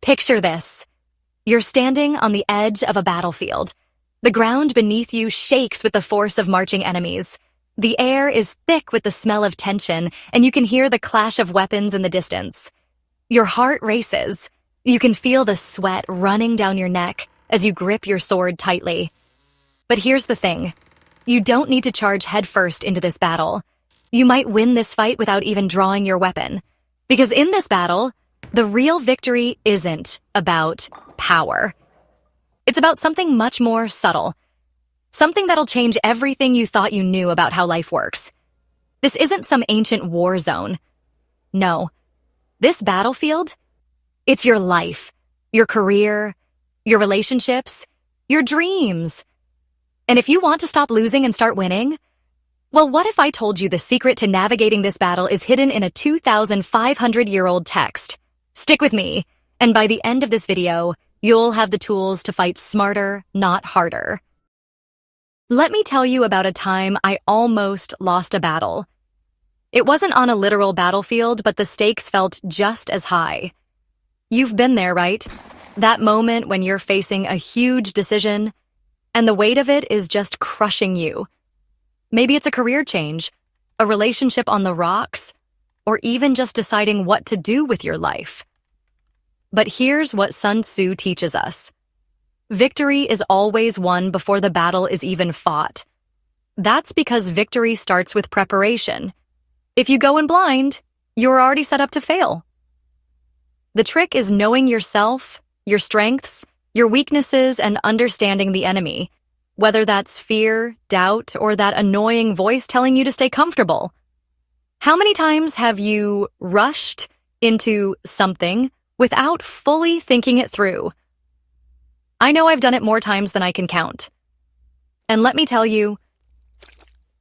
Picture this. You're standing on the edge of a battlefield. The ground beneath you shakes with the force of marching enemies. The air is thick with the smell of tension, and you can hear the clash of weapons in the distance. Your heart races. You can feel the sweat running down your neck as you grip your sword tightly. But here's the thing. You don't need to charge headfirst into this battle. You might win this fight without even drawing your weapon. Because in this battle, the real victory isn't about power. It's about something much more subtle. Something that'll change everything you thought you knew about how life works. This isn't some ancient war zone. No. This battlefield, it's your life, your career, your relationships, your dreams. And if you want to stop losing and start winning, well, what if I told you the secret to navigating this battle is hidden in a 2,500-year-old text? Stick with me, and by the end of this video, you'll have the tools to fight smarter, not harder. Let me tell you about a time I almost lost a battle. It wasn't on a literal battlefield, but the stakes felt just as high. You've been there, right? That moment when you're facing a huge decision, and the weight of it is just crushing you. Maybe it's a career change, a relationship on the rocks, or even just deciding what to do with your life. But here's what Sun Tzu teaches us. Victory is always won before the battle is even fought. That's because victory starts with preparation. If you go in blind, you're already set up to fail. The trick is knowing yourself, your strengths, your weaknesses, and understanding the enemy, whether that's fear, doubt, or that annoying voice telling you to stay comfortable. How many times have you rushed into something without fully thinking it through? I know I've done it more times than I can count. And let me tell you,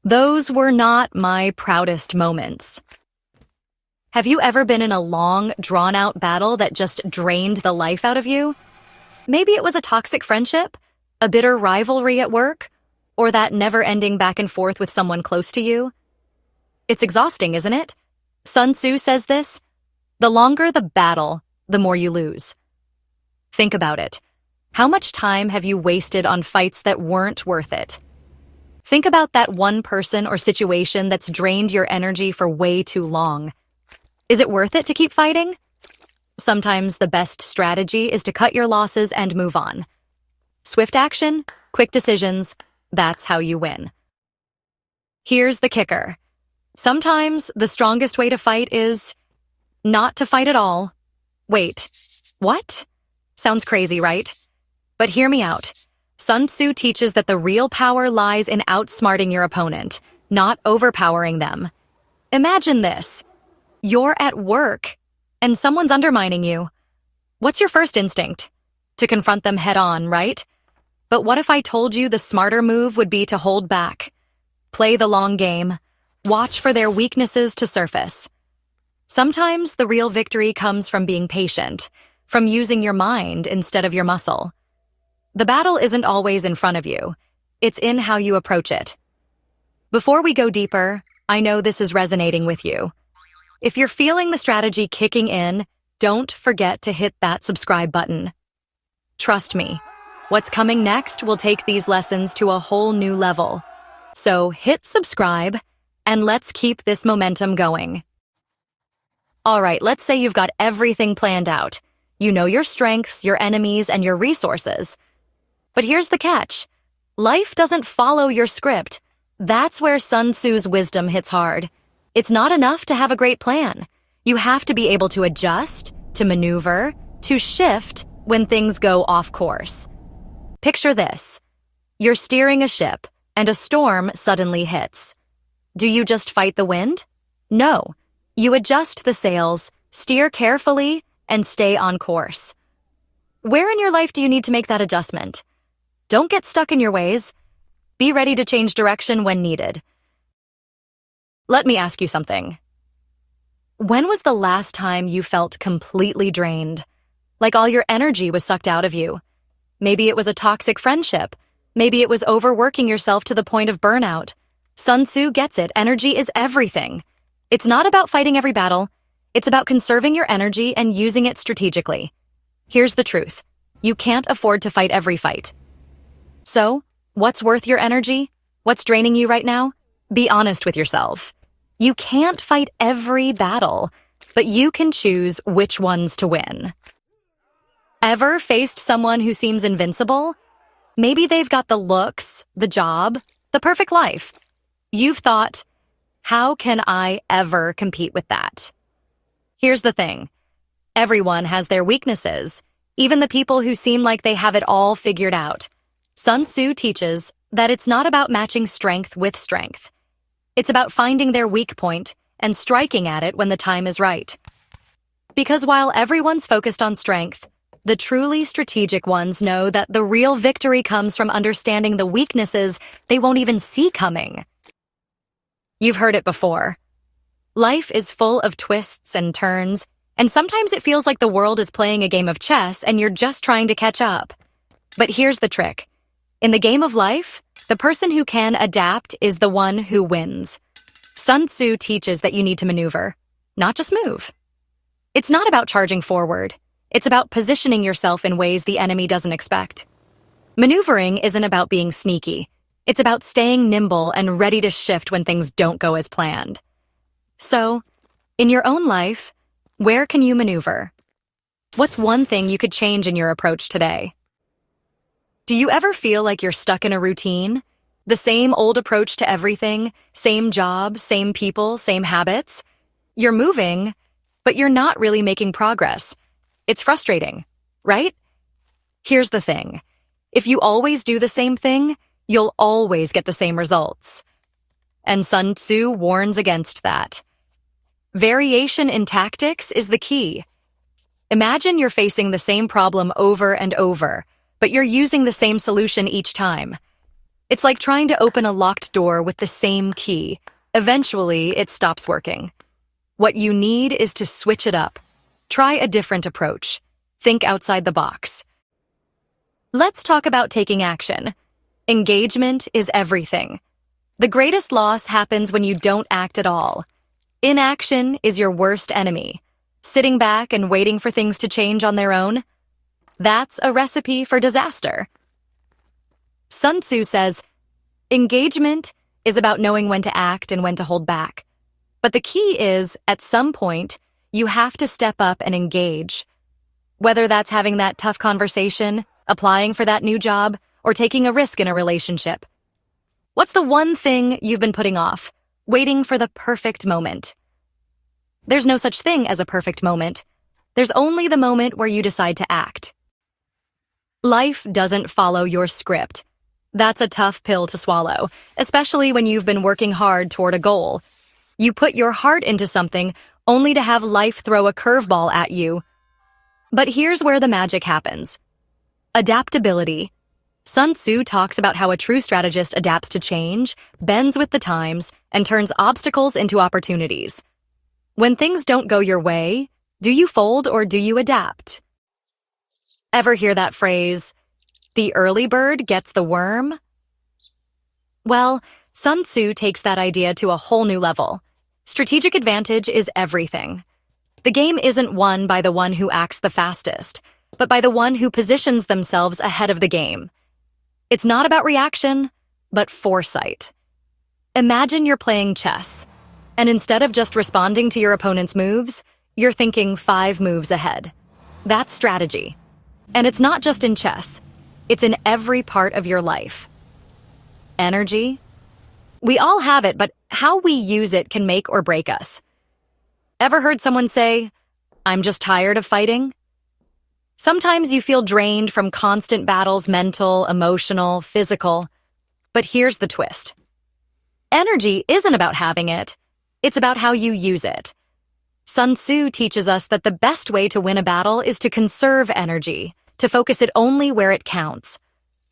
those were not my proudest moments. Have you ever been in a long, drawn-out battle that just drained the life out of you? Maybe it was a toxic friendship, a bitter rivalry at work, or that never-ending back and forth with someone close to you. It's exhausting, isn't it? Sun Tzu says this, the longer the battle, the more you lose. Think about it. How much time have you wasted on fights that weren't worth it? Think about that one person or situation that's drained your energy for way too long. Is it worth it to keep fighting? Sometimes the best strategy is to cut your losses and move on. Swift action, quick decisions, that's how you win. Here's the kicker. Sometimes the strongest way to fight is not to fight at all. Wait, what? Sounds crazy, right? But hear me out. Sun Tzu teaches that the real power lies in outsmarting your opponent, not overpowering them. Imagine this. You're at work, and someone's undermining you. What's your first instinct? To confront them head-on, right? But what if I told you the smarter move would be to hold back? Play the long game. Watch for their weaknesses to surface. Sometimes the real victory comes from being patient, from using your mind instead of your muscle. The battle isn't always in front of you. It's in how you approach it. Before we go deeper, I know this is resonating with you. If you're feeling the strategy kicking in, don't forget to hit that subscribe button. Trust me, what's coming next will take these lessons to a whole new level. So hit subscribe, and let's keep this momentum going. All right, let's say you've got everything planned out. You know your strengths, your enemies, and your resources. But here's the catch. Life doesn't follow your script. That's where Sun Tzu's wisdom hits hard. It's not enough to have a great plan. You have to be able to adjust, to maneuver, to shift when things go off course. Picture this. You're steering a ship, and a storm suddenly hits. Do you just fight the wind? No. You adjust the sails, steer carefully, and stay on course. Where in your life do you need to make that adjustment? Don't get stuck in your ways. Be ready to change direction when needed. Let me ask you something. When was the last time you felt completely drained? Like all your energy was sucked out of you? Maybe it was a toxic friendship. Maybe it was overworking yourself to the point of burnout. Sun Tzu gets it. Energy is everything. It's not about fighting every battle. It's about conserving your energy and using it strategically. Here's the truth. You can't afford to fight every fight. So, what's worth your energy? What's draining you right now? Be honest with yourself. You can't fight every battle, but you can choose which ones to win. Ever faced someone who seems invincible? Maybe they've got the looks, the job, the perfect life. You've thought, how can I ever compete with that? Here's the thing. Everyone has their weaknesses, even the people who seem like they have it all figured out. Sun Tzu teaches that it's not about matching strength with strength. It's about finding their weak point and striking at it when the time is right. Because while everyone's focused on strength, the truly strategic ones know that the real victory comes from understanding the weaknesses they won't even see coming. You've heard it before. Life is full of twists and turns, and sometimes it feels like the world is playing a game of chess and you're just trying to catch up. But here's the trick. In the game of life, the person who can adapt is the one who wins. Sun Tzu teaches that you need to maneuver, not just move. It's not about charging forward. It's about positioning yourself in ways the enemy doesn't expect. Maneuvering isn't about being sneaky. It's about staying nimble and ready to shift when things don't go as planned. So, in your own life, where can you maneuver? What's one thing you could change in your approach today? Do you ever feel like you're stuck in a routine? The same old approach to everything, same job, same people, same habits? You're moving, but you're not really making progress. It's frustrating, right? Here's the thing. If you always do the same thing, you'll always get the same results. And Sun Tzu warns against that. Variation in tactics is the key. Imagine you're facing the same problem over and over, but you're using the same solution each time. It's like trying to open a locked door with the same key. Eventually, it stops working. What you need is to switch it up. Try a different approach. Think outside the box. Let's talk about taking action. Engagement is everything. The greatest loss happens when you don't act at all. Inaction is your worst enemy. Sitting back and waiting for things to change on their own? That's a recipe for disaster. Sun Tzu says, engagement is about knowing when to act and when to hold back. But the key is, at some point, you have to step up and engage. Whether that's having that tough conversation, applying for that new job, or taking a risk in a relationship. What's the one thing you've been putting off, waiting for the perfect moment? There's no such thing as a perfect moment. There's only the moment where you decide to act. Life doesn't follow your script. That's a tough pill to swallow, especially when you've been working hard toward a goal. You put your heart into something only to have life throw a curveball at you. But here's where the magic happens. Adaptability. Sun Tzu talks about how a true strategist adapts to change, bends with the times, and turns obstacles into opportunities. When things don't go your way, do you fold or do you adapt? Ever hear that phrase, the early bird gets the worm? Well, Sun Tzu takes that idea to a whole new level. Strategic advantage is everything. The game isn't won by the one who acts the fastest, but by the one who positions themselves ahead of the game. It's not about reaction, but foresight. Imagine you're playing chess, and instead of just responding to your opponent's moves, you're thinking 5 moves ahead. That's strategy. And it's not just in chess. It's in every part of your life. Energy? We all have it, but how we use it can make or break us. Ever heard someone say, "I'm just tired of fighting"? Sometimes you feel drained from constant battles, mental, emotional, physical. But here's the twist. Energy isn't about having it. It's about how you use it. Sun Tzu teaches us that the best way to win a battle is to conserve energy, to focus it only where it counts.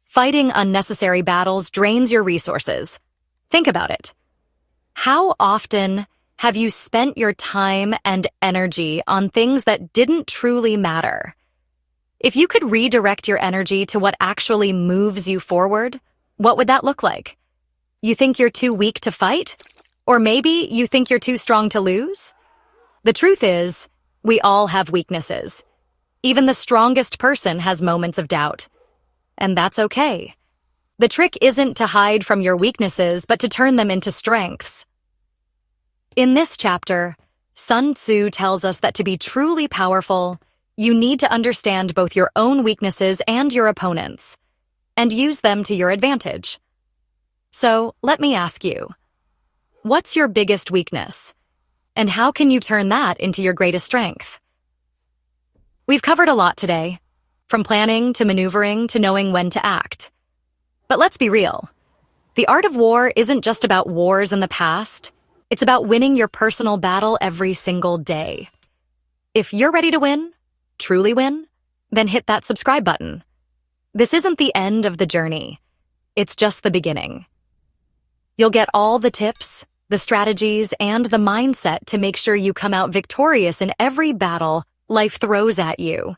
Fighting unnecessary battles drains your resources. Think about it. How often have you spent your time and energy on things that didn't truly matter? If you could redirect your energy to what actually moves you forward, what would that look like? You think you're too weak to fight? Or maybe you think you're too strong to lose? The truth is, we all have weaknesses. Even the strongest person has moments of doubt. And that's okay. The trick isn't to hide from your weaknesses, but to turn them into strengths. In this chapter, Sun Tzu tells us that to be truly powerful, you need to understand both your own weaknesses and your opponent's, and use them to your advantage. So, let me ask you, what's your biggest weakness? And how can you turn that into your greatest strength? We've covered a lot today, from planning to maneuvering to knowing when to act. But let's be real. The art of war isn't just about wars in the past. It's about winning your personal battle every single day. If you're ready to win, truly win, then hit that subscribe button. This isn't the end of the journey. It's just the beginning. You'll get all the tips, the strategies, and the mindset to make sure you come out victorious in every battle life throws at you.